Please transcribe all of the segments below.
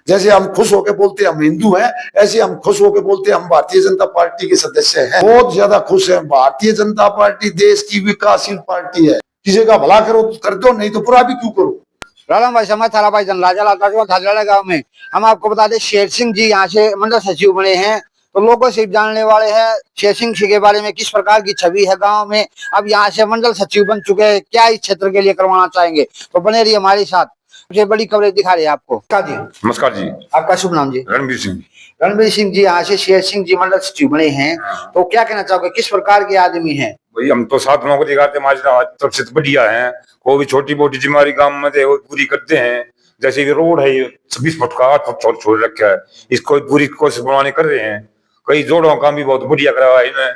जैसे हम खुश होकर बोलते हैं हम हिंदू हैं, ऐसे हम खुश होकर बोलते हैं हम भारतीय जनता पार्टी के सदस्य हैं। बहुत ज्यादा खुश हैं। भारतीय जनता पार्टी देश की विकासशील पार्टी है। किसी का भला करो तो कर दो, नहीं तो बुरा भी क्यों करो। राम भाई समाज थारा भाई जनराजा लाल गांव में हम आपको बता दें, शेर सिंह जी यहाँ से मंडल सचिव बने हैं, तो लोगों से जानने वाले हैं शेर सिंह जी के बारे में, किस प्रकार की छवि है गांव में। अब यहाँ से मंडल सचिव बन चुके हैं, क्या इस क्षेत्र के लिए करवाना चाहेंगे, तो बने रहिए हमारे साथ। सबसे बड़ी कवरेज दिखा रहे हैं आपको। जी नमस्कार जी। आपका शुभ नाम जी? रणबीर सिंह। रणबीर सिंह जी यहाँ से शेर सिंह जी मंडल सचिव बने हैं, तो क्या कहना चाहोगे, किस प्रकार के आदमी हैं? भाई हम तो साथ नौकरी करते सबसे बढ़िया है। कोई भी छोटी मोटी जिम्मेवारी काम में वो पूरी करते हैं। जैसे ये रोड है, ये 26 फुट का 8 फुट छोड़ रखा है, इसको पूरी कोशिश बनवाने कर रहे हैं। कई जोड़ों का भी बहुत बढ़िया करा है इन्हें।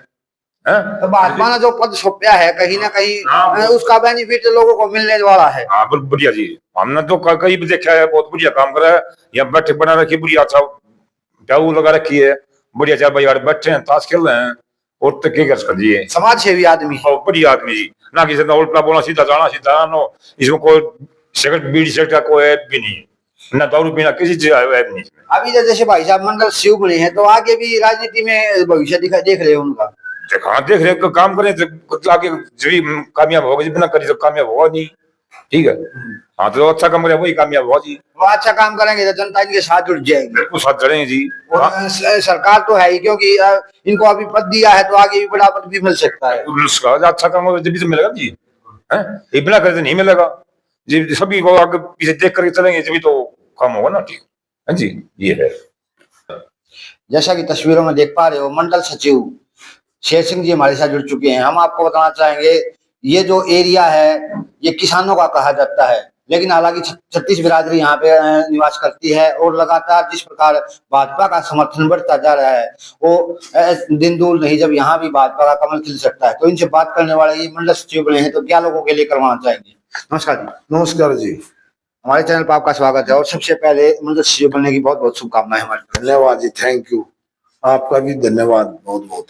तो भाजपा ने जो पद सौंपा है, कहीं ना कहीं उसका बेनिफिट लोगों को मिलने वाला है। हाँ बढ़िया जी। हमने तो कहीं भी देखा है, बहुत बढ़िया काम करा है। यहाँ बैठक बना रखी, बढ़िया अच्छा प्याऊ लगा रखी है, बढ़िया चार भाई बैठे हैं, ताश खेल रहे हैं। और तो क्या कर दिए, समाज सेवी आदमी, बढ़िया आदमी जी। ना किसी ने उल्टा बोला, सीधा जाना सीधा आना। इसमें कोई सिगरेट बीड़ी सिगरेट का कोई ऐप भी नहीं, ना दारू पीना किसी चीज ऐप नहीं। अभी जैसे भाई साहब मंडल सचिव बने हैं, तो आगे भी राजनीति में भविष्य देख रहे हो उनका? हाँ देख रहे, काम करें तो आगे जो कामयाब होगा, बिना करी तो कामयाब होगा नहीं। ठीक है। हाँ तो अच्छा काम करें वही कामयाब होगा जी। वो अच्छा काम करेंगे तो जनता इनके साथ जुड़ जाएगी। बिल्कुल साथ जुड़ेंगे जी। और सरकार तो है ही, क्योंकि इनको अभी पद दिया है तो आगे भी बड़ा पद भी मिल सकता है। अच्छा काम होगा जब भी तो मिलेगा जी। है ये बिना करे तो नहीं मिलेगा जी। सभी को आगे पीछे देख करके चलेंगे जब तो काम होगा ना। ठीक है जी। ये है जैसा कि तस्वीरों में देख पा रहे हो, मंडल सचिव शेर सिंह जी हमारे साथ जुड़ चुके हैं। हम आपको बताना चाहेंगे, ये जो एरिया है ये किसानों का कहा जाता है, लेकिन हालांकि 36 बिरादरी यहाँ पे निवास करती है, और लगातार जिस प्रकार भाजपा का समर्थन बढ़ता जा रहा है, वो दिन दूर नहीं जब यहाँ भी भाजपा का कमल खिल सकता है। तो इनसे बात करने वाले ये मंडल सचिव बने हैं, तो क्या लोगों के लिए करवाना चाहेंगे? नमस्कार जी। नमस्कार जी। हमारे चैनल पर आपका स्वागत है, और सबसे पहले मंडल सचिव बनने की बहुत बहुत शुभकामनाएं हमारी। धन्यवाद जी, थैंक यू। आपका भी धन्यवाद बहुत बहुत।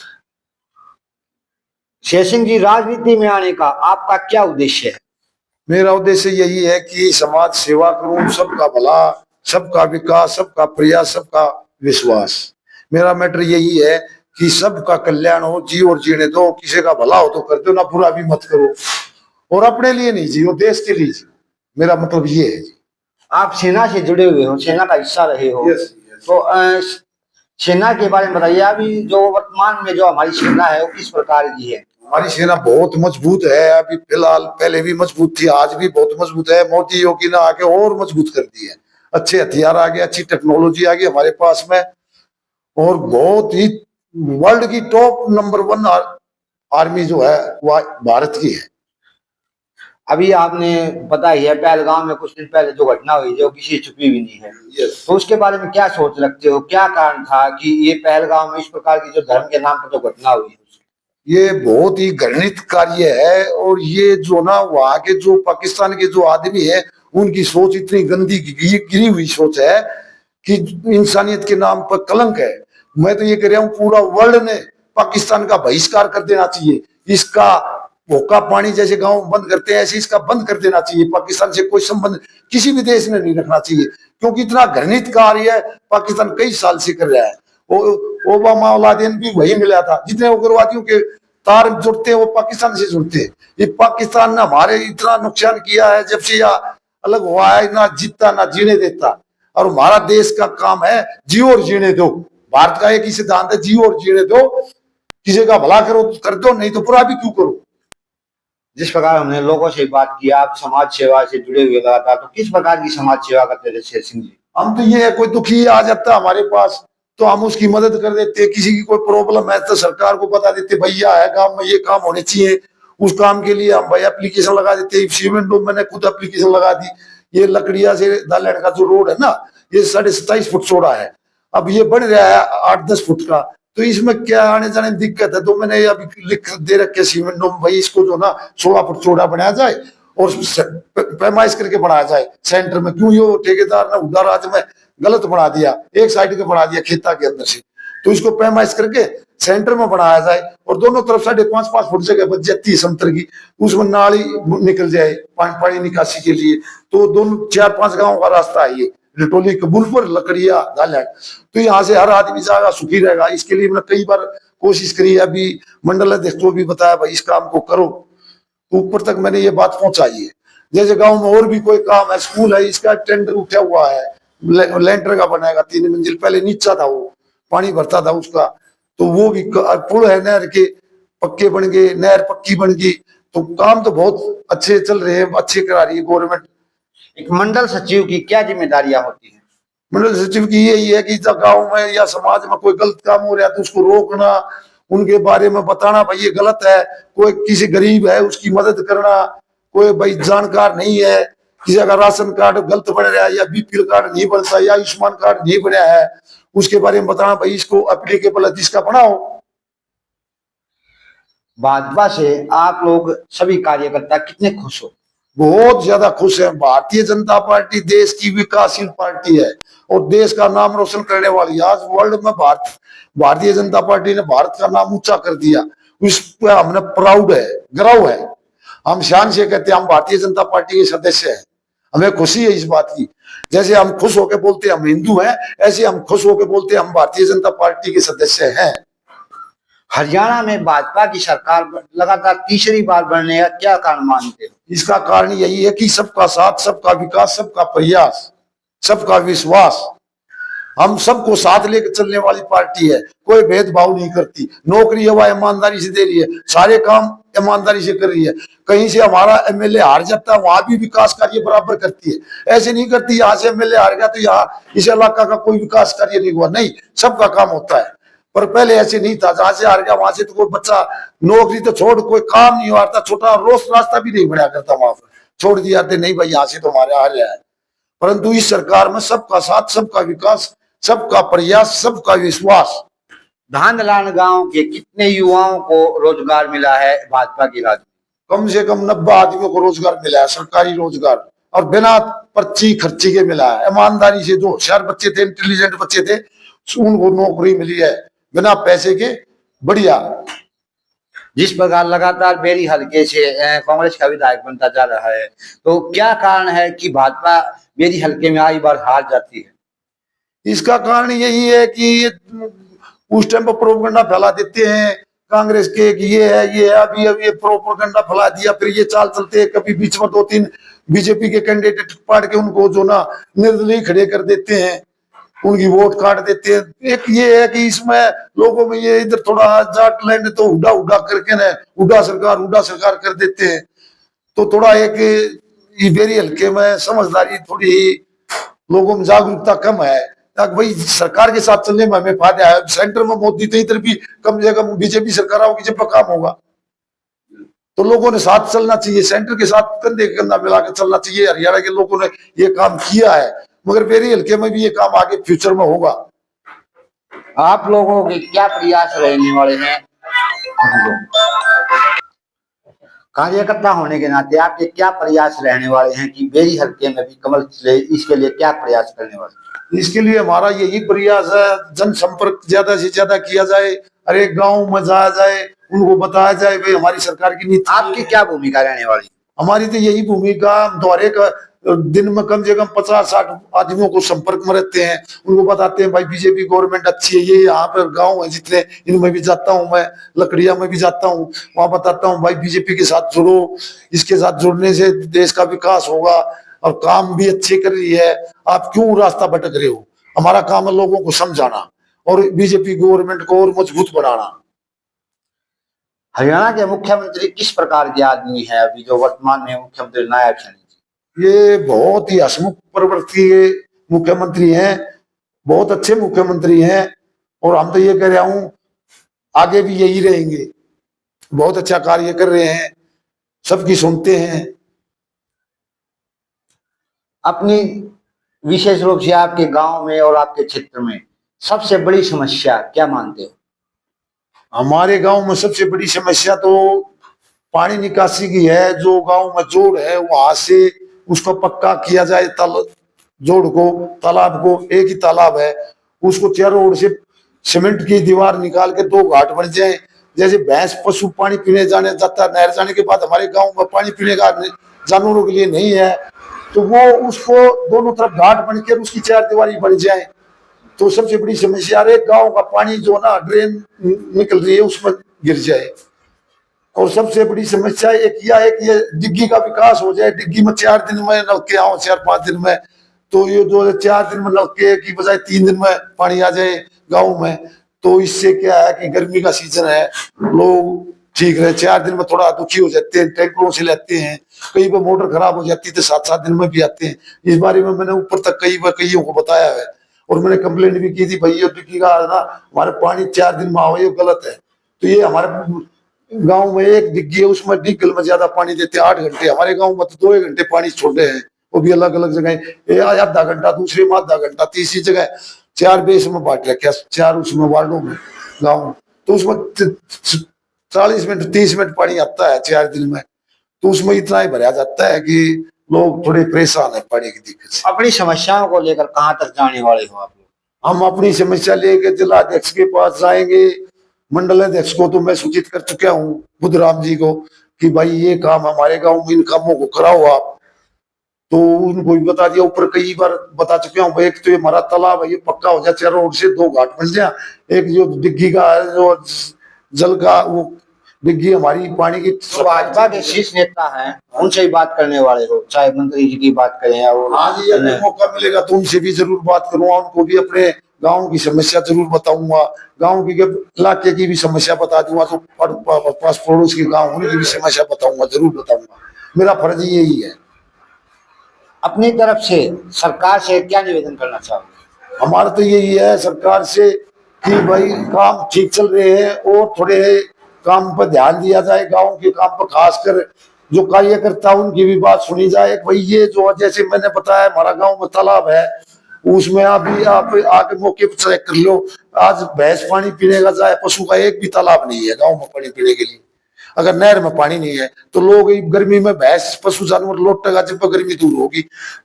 शेर सिंह जी, राजनीति में आने का आपका क्या उद्देश्य है? मेरा उद्देश्य यही है कि समाज सेवा करूं, सबका भला, सबका विकास, सबका प्रयास, सबका विश्वास। मेरा मैटर यही है कि सबका कल्याण हो, जी और जीने दो। किसी का भला हो तो कर दो, ना बुरा भी मत करो। और अपने लिए नहीं जियो, देश के लिए जियो। मेरा मतलब ये है जी। आप सेना से जुड़े हुए हो, सेना का हिस्सा रहे हो। यस। तो सेना के बारे में बताइए, अभी जो वर्तमान में जो हमारी सेना है वो किस प्रकार की है? हमारी सेना बहुत मजबूत है। अभी फिलहाल, पहले भी मजबूत थी, आज भी बहुत मजबूत है। मोदी योगी ने आके और मजबूत कर दी है। अच्छे हथियार आ गए, अच्छी टेक्नोलॉजी आ गई हमारे पास में, और बहुत ही वर्ल्ड की टॉप नंबर 1 आर्मी जो है वह भारत की है। अभी आपने पता ही है, पहलगाम में कुछ दिन पहले जो घटना हुई, जो किसी छुपी भी नहीं है। तो उसके बारे में क्या सोच रखते हो, क्या कारण था कि ये पहलगाम में इस प्रकार की जो धर्म के नाम पर जो घटना हुई? ये बहुत ही घृणित कार्य है। और ये जो ना वहां के जो पाकिस्तान के जो आदमी है, उनकी सोच इतनी गंदी गिरी हुई सोच है कि इंसानियत के नाम पर कलंक है। मैं तो ये कह रहा हूँ, पूरा वर्ल्ड ने पाकिस्तान का बहिष्कार कर देना चाहिए। इसका भूखा पानी जैसे गांव बंद करते हैं, ऐसे इसका बंद कर देना चाहिए। पाकिस्तान से कोई संबंध किसी भी देश ने नहीं रखना चाहिए, क्योंकि इतना घृणित कार्य पाकिस्तान कई साल से कर रहा है। ओबामा औलादेन भी वही मिला था। जितने उग्रवादियों के तार जुड़ते हैं वो पाकिस्तान से जुड़ते हैं। ये पाकिस्तान ने हमारे इतना नुकसान किया है, जब से यह अलग हुआ है, ना जीता ना जीने देता। और हमारा देश का काम है जियो और जीने दो। भारत का एक ही सिद्धांत है, जियो और जीने दो। किसी का भला करो तो कर दो, नहीं तो बुरा भी क्यों करो। जिस प्रकार हमने लोगों से बात की, आप समाज सेवा से जुड़े हुए लगातार, तो किस प्रकार की समाज सेवा करते थे शेर सिंह जी? हम तो ये है, कोई दुखी आ जाता हमारे पास तो हम उसकी मदद कर देते। किसी की कोई प्रॉब्लम है तो सरकार को बता देते, भैया है गांव में ये काम होने चाहिए। उस काम के लिए हम भाई एप्लीकेशन लगा देते। सीमेंट रोड मैंने खुद एप्लीकेशन लगा दी। ये लकड़िया से दालैंड का जो रोड है ना, ये 27.5 फुट चौड़ा है। अब ये बन रहा है 8-10 फुट का, तो इसमें क्या आने जाने में दिक्कत है। तो मैंने अभी लिख दे रखे सीमेंट रोड, भाई इसको जो ना 16 फुट चौड़ा बनाया जाए और पैमाइश करके बनाया जाए सेंटर में। क्यों ये ठेकेदार ने उधर आज में गलत बना दिया, एक साइड के बना दिया खेता के अंदर से, तो इसको पैमाइश करके सेंटर में बनाया जाए और दोनों तरफ 5.5 फुट जगह बच जाती है समतर की, उसमें नाली निकल जाए पानी निकासी के लिए। तो दोनों 4-5 गांव का रास्ता है ये, रिटोली कबूल पर लकड़ियां डालें, तो यहाँ से हर आदमी जाएगा, सुखी रहेगा। इसके लिए मैंने कई बार कोशिश करी, अभी मंडल अध्यक्ष को भी बताया भाई इस काम को करो, तो ऊपर तक मैंने ये बात पहुंचाई है। जैसे गांव में और भी कोई काम है, स्कूल है, इसका टेंडर उठा हुआ है, लेंटर का बनाएगा, 3 मंजिल, पहले नीचा था, वो पानी भरता था उसका, तो वो भी पुल है, नहर के पक्के बन गए, नहर पक्की बन गई, तो काम तो बहुत अच्छे चल रहे हैं, अच्छे करा रही है गवर्नमेंट। एक मंडल सचिव की क्या जिम्मेदारियां होती हैं? मंडल सचिव की यही है कि जब गांव में या समाज में कोई गलत काम हो रहा है तो उसको रोकना, उनके बारे में बताना भाई ये गलत है, कोई किसी गरीब है उसकी मदद करना, कोई भाई जानकार नहीं है, किसी का राशन कार्ड गलत बन रहा है या बीपीएल कार्ड नहीं बनता या आयुष्मान कार्ड नहीं बना है, उसके बारे में बताना भाई इसको एप्लीकेबल है, जिसका बनाओ। भाजपा से आप लोग सभी कार्यकर्ता कितने खुश हो? बहुत ज्यादा खुश है। भारतीय जनता पार्टी देश की विकासशील पार्टी है और देश का नाम रोशन करने वाली है। आज वर्ल्ड में भारतीय जनता पार्टी ने भारत का नाम ऊंचा कर दिया, इस पर हमने प्राउड है, गर्व है। हम शान से कहते हैं हम भारतीय जनता पार्टी के सदस्य हैं, हमें खुशी है इस बात की। जैसे हम खुश होकर बोलते हैं हम हिंदू हैं, ऐसे हम खुश होकर बोलते हैं हम भारतीय जनता पार्टी के सदस्य हैं। हरियाणा में भाजपा की सरकार लगातार तीसरी बार बनने का क्या कारण मानते हो? इसका कारण यही है कि सबका साथ, सबका विकास, सबका प्रयास, सबका विश्वास, हम सबको साथ लेकर चलने वाली पार्टी है। कोई भेदभाव नहीं करती, नौकरी हवा ईमानदारी से दे रही है, सारे काम ईमानदारी से कर रही है। कहीं से हमारा एमएलए हार जाता है वहां भी विकास कार्य बराबर करती है। ऐसे नहीं करती यहाँ से एमएलए हार गया तो यहाँ इस इलाका का कोई विकास कार्य नहीं हुआ, नहीं, सबका काम होता है। पर पहले ऐसे नहीं था, जहां से हार गया वहां से तो कोई बच्चा नौकरी तो छोड़ कोई काम नहीं हारता, छोटा रोज रास्ता भी नहीं बढ़ा करता, वहां पर छोड़ दिया थे, नहीं भाई यहाँ से तो हमारे हार गया है। परंतु इस सरकार में सबका साथ, सबका विकास, सबका प्रयास, सबका विश्वास। धांधलान गांव के कितने युवाओं को रोजगार मिला है भाजपा की राज में? कम से कम 90 आदमियों को रोजगार मिला है, सरकारी रोजगार, और बिना पर्ची खर्ची के मिला है। ईमानदारी से जो होशियार बच्चे थे, इंटेलिजेंट बच्चे थे, उनको नौकरी मिली है बिना पैसे के, बढ़िया। जिस प्रकार लगातार बेरी हल्के से कांग्रेस का विधायक बनता जा रहा है, तो क्या कारण है कि भाजपा बेरी हल्के में आई बार हार जाती है? इसका कारण यही है कि ये उस टाइम पर प्रोपेगेंडा फैला देते हैं कांग्रेस के कि ये है, अभी ये प्रोपेगेंडा फैला दिया, फिर ये चाल चलते हैं, कभी बीच में 2-3 बीजेपी के कैंडिडेट पाड़ के उनको जो ना निर्दलीय खड़े कर देते हैं, उनकी वोट काट देते हैं। एक ये है कि इसमें लोगों में ये इधर थोड़ा जाट लैंड तो उड़ा उड़ा करके ना उड़ा सरकार कर देते हैं, तो थोड़ा एक ये बेरी हल्के में समझदारी थोड़ी, लोगों में जागरूकता कम है। भाई सरकार के साथ चलने में हमें फायदा है, सेंटर में मोदी तो इधर भी कम से कम बीजेपी सरकार होगी जब काम होगा, तो लोगों ने साथ चलना चाहिए, सेंटर के साथ कंधे कंधा मिलाकर चलना चाहिए। हरियाणा के लोगों ने ये काम किया है, मगर बेरी हल्के में भी ये काम आगे फ्यूचर में होगा। आप लोगों के क्या प्रयास रहने वाले हैं? कार्यकर्ता होने के नाते आपके क्या प्रयास रहने वाले हैं कि बेरी हल्के में भी कमल खिले, इसके लिए क्या प्रयास करने वाले? इसके लिए हमारा यही प्रयास है, जनसंपर्क ज्यादा से ज्यादा किया जाए, हर एक गाँव में जाया जाए, उनको बताया जाए भाई हमारी सरकार की नीति। आपकी क्या भूमिका रहने वाली? हमारी तो यही भूमिका, दौरे का दिन में कम से कम 50-60 आदमियों को संपर्क में रहते हैं, उनको बताते हैं भाई बीजेपी गवर्नमेंट अच्छी है, ये यहाँ पर गांव है जितने, इनमें भी जाता हूँ मैं, लकड़िया में भी जाता हूँ, वहां बताता हूँ भाई बीजेपी के साथ जुड़ो, इसके साथ जुड़ने से देश का विकास होगा और काम भी अच्छे कर रही है, आप क्यों रास्ता भटक रहे हो। हमारा काम है लोगों को समझाना और बीजेपी गवर्नमेंट को और मजबूत बनाना। हरियाणा के मुख्यमंत्री किस प्रकार के आदमी है अभी जो वर्तमान में मुख्यमंत्री नायब हैं? ये बहुत ही हसमुख प्रवृत्ति के मुख्यमंत्री हैं, बहुत अच्छे मुख्यमंत्री हैं, और हम तो ये कह रहा हूं आगे भी यही रहेंगे। बहुत अच्छा कार्य कर रहे हैं, सबकी सुनते हैं। अपनी विशेष रूप से आपके गांव में और आपके क्षेत्र में सबसे बड़ी समस्या क्या मानते हो? हमारे गांव में सबसे बड़ी समस्या तो पानी निकासी की है। जो गांव में जोड़ है वहां से उसको पक्का किया जाए, जोड़ को, तालाब को, एक ही तालाब है, उसको चारों ओर से सीमेंट की दीवार निकाल के 2 घाट बन जाए। जैसे भैंस पशु पानी पीने जाने जाता है, नहर जाने के बाद हमारे गांव में पानी पीने का जानवरों के लिए नहीं है, तो वो उसको दोनों तरफ घाट बनकर उसकी चार दीवारी बन जाए। तो सबसे बड़ी समस्या है गांव का पानी जो ना ड्रेन निकल रही है उसमें गिर जाए। और सबसे बड़ी समस्या एक यह है कि ये डिग्गी का विकास हो जाए, डिग्गी में 4 दिन में नलके आओ, 4-5 दिन में। तो ये जो 4 दिन में नलके की बजाय 3 दिन में पानी आ जाए गाँव में, तो इससे क्या है कि गर्मी का सीजन है, लोग ठीक रहे। 4 दिन में थोड़ा दुखी हो जाते हैं, टैंकरों से लेते हैं, कई बार मोटर खराब हो जाती है तो 7-7 दिन में भी आते हैं। इस बारे में मैंने ऊपर तक कई बार कईयों को बताया है और मैंने कंप्लेंट भी की थी, भाई ये डिग्गी का ना हमारे पानी 4 दिन में आओ, ये गलत है। तो ये हमारे गांव में एक डिग्गी है, उसमें डिग्गल में ज्यादा पानी देते हैं 8 घंटे, हमारे गांव में तो 2 घंटे पानी छोड़े हैं, वो भी अलग अलग जगह, आधा घंटा दूसरे में आधा घंटा, तीसरी जगह 4 बेस में बांट रखे, 4 उसमें वार्डों में गाँव। तो उसमें 40 मिनट 30 मिनट पानी आता है 4 दिन में, तो उसमें इतना ही भरा जाता है कि लोग थोड़े परेशान है पानी की दिक्कत से। अपनी समस्याओं को लेकर कहाँ तक जाने वाले हो आप लोग? हम अपनी समस्या लेके जिला अध्यक्ष के पास जाएंगे, मंडल अध्यक्ष को तो मैं सूचित कर चुका हूँ बुद्धराम जी को कि भाई ये काम हमारे गांव में इन कामों को कराओ आप। तो उनको भी बता दिया, ऊपर कई बार बता चुके हूँ। एक तो ये हमारा तालाब है, ये पक्का हो जाए, चारों ओर से 2 घाट बन जाए। एक जो डिग्गी का है, जो जल का वो डिग्गी हमारी पानी की। तो भाजपा के शीर्ष नेता हैं, उनसे ही बात करने वाले हो, चाहे मंत्री जी की बात करें या वो। हाँ जी, अगर मौका मिलेगा तो उनसे भी जरूर बात करूंगा, उनको भी अपने गांव की समस्या जरूर बताऊंगा, गांव की इलाके की भी समस्या बता दूंगा, तो पास पड़ोस के गांव उनकी भी समस्या बताऊंगा, जरूर बताऊंगा। मेरा फर्ज यही है। अपनी तरफ से सरकार से क्या निवेदन करना चाहोगे? हमारा तो यही है सरकार से कि भाई काम ठीक चल रहे हैं और थोड़े काम पर ध्यान दिया जाए, गांव के काम पर खासकर जो कार्यकर्ता उनकी भी बात सुनी जाए। भाई ये जो जैसे मैंने बताया हमारा गांव में तालाब है, उसमें अभी आप आके मौके पर चेक कर लो, आज भैंस पानी पीने का जाए, पशु का एक भी तालाब नहीं है गाँव में पानी पीने के लिए। अगर नहर में पानी नहीं है तो लोग गर्मी में भैंस पशु जानवर लौटेगा, जब गर्मी दूर होगी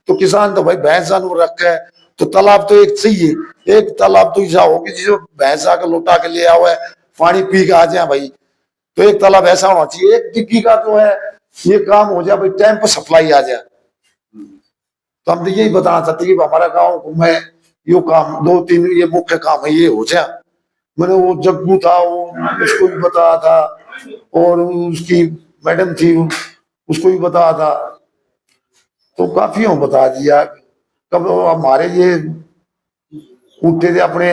तो किसान तो भाई भैंस जानवर रखा है, तो तालाब तो एक चाहिए, एक तालाब तो ऐसा होगी जो भैंस आकर लौटा के ले आओ, पानी पी के आ जाए भाई। तो एक तालाब ऐसा होना चाहिए, एक डिग्गी का जो है ये काम हो जाए भाई, टाइम पर सप्लाई आ जाए। तो हम तो यही बताना चाहते कि हमारा गाँव में यो काम 2-3 ये मुख्य काम है, ये हो जाए। मैंने वो जग्गू था, वो उसको भी बताया था, और उसकी मैडम थी उसको भी बताया था, तो काफी हो बता दिया। कब हमारे ये उठते थे अपने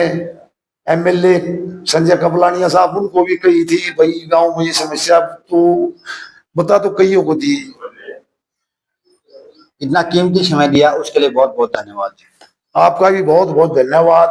एमएलए संजय कबलानिया साहब, उनको भी कही थी भाई गांव में ये समस्या, तो बता तो कईयों को दी। इतना कीमती समय दिया उसके लिए बहुत बहुत धन्यवाद। आपका भी बहुत बहुत धन्यवाद।